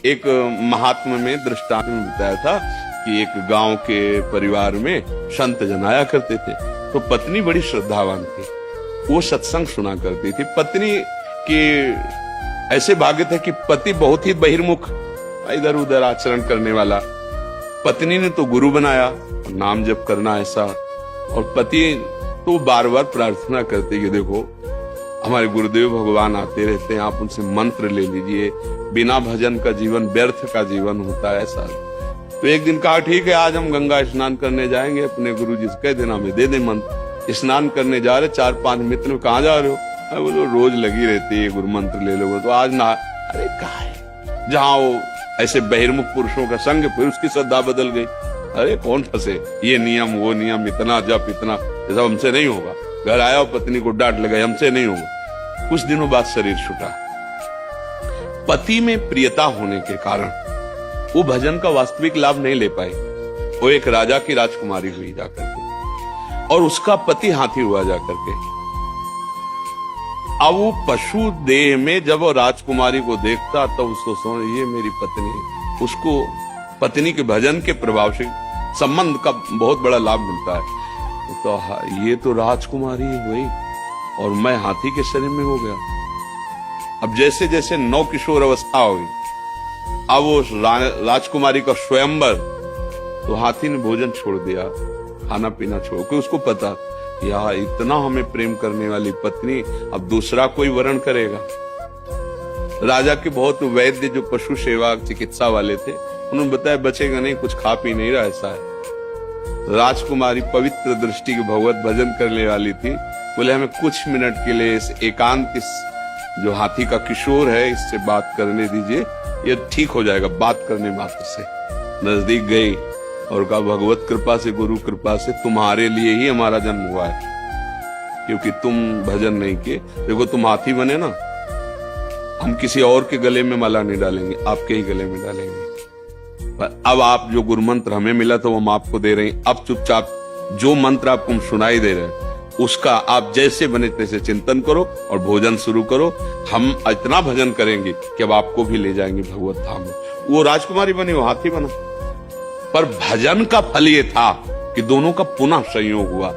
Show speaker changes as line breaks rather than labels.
एक महात्मा में दृष्टांत में बताया था कि एक गांव के परिवार में संत जन आया करते थे, तो पत्नी बड़ी श्रद्धावान थी, वो सत्संग सुना करती थी। पत्नी के ऐसे भाग्य थे कि पति बहुत ही बहिर्मुख, इधर उधर आचरण करने वाला। पत्नी ने तो गुरु बनाया, नाम जप करना ऐसा, और पति तो बार बार प्रार्थना करते कि देखो हमारे गुरुदेव भगवान आते रहते हैं, आप उनसे मंत्र ले लीजिए, बिना भजन का जीवन व्यर्थ का जीवन होता है ऐसा। तो एक दिन कहा ठीक है, आज हम गंगा स्नान करने जाएंगे, अपने गुरु जी से कह देना हमें दे दे मंत्र। स्नान करने जा रहे, 4-5 मित्र, कहाँ जा रहे हो? मैं बोलो रोज लगी रहती है गुरु मंत्र ले लो, तो आज ना। अरे कहा है, जहाँ वो ऐसे बहिर्मुख पुरुषों का संग, फिर उसकी श्रद्धा बदल गई। अरे कौन फंसे, ये नियम वो नियम, इतना जप इतना, ये सब हमसे नहीं होगा। घर आया और पत्नी को डांट लगाई, हमसे नहीं होगा। कुछ दिनों बाद शरीर छूटा। पति में प्रियता होने के कारण वो भजन का वास्तविक लाभ नहीं ले पाए। वो एक राजा की राजकुमारी हुई जाकर के, और उसका पति हाथी हुआ जाकर के। अब वो पशु देह में जब वो राजकुमारी को देखता तब उसको समझ, ये मेरी पत्नी है। उसको पत्नी के भजन के प्रभाव से संबंध का बहुत बड़ा लाभ मिलता है। तो ये तो राजकुमारी हुई और मैं हाथी के शरीर में हो गया। अब जैसे जैसे नौ किशोर अवस्था हुई, अब वो राजकुमारी का स्वयंवर, तो हाथी ने भोजन छोड़ दिया, खाना पीना छोड़, क्योंकि उसको पता यार इतना हमें प्रेम करने वाली पत्नी अब दूसरा कोई वरण करेगा। राजा के बहुत वैद्य जो पशु सेवा चिकित्सा वाले थे, उन्होंने बताया बचेगा नहीं, कुछ खा पी नहीं रहा, ऐसा है। राजकुमारी पवित्र दृष्टि के भगवत भजन करने वाली थी, बोले हमें कुछ मिनट के लिए इस एकांत, इस जो हाथी का किशोर है इससे बात करने दीजिए, ये ठीक हो जाएगा बात करने मात्र से। नजदीक गई और कहा भगवत कृपा से, गुरु कृपा से तुम्हारे लिए ही हमारा जन्म हुआ है, क्योंकि तुम भजन नहीं किए। देखो तुम हाथी बने ना, हम किसी और के गले में माला नहीं डालेंगे, आपके ही गले में डालेंगे। पर अब आप जो गुरु मंत्र हमें मिला था वो हम आपको दे रहे हैं। अब चुपचाप जो मंत्र आपको हम सुनाई दे रहे हैं उसका आप जैसे बने तैसे चिंतन करो और भोजन शुरू करो। हम इतना भजन करेंगे कि अब आपको भी ले जाएंगे भगवत धाम में। वो राजकुमारी बनी, वो हाथी बना। पर भजन का फल ये था कि दोनों का पुनः संयोग हुआ।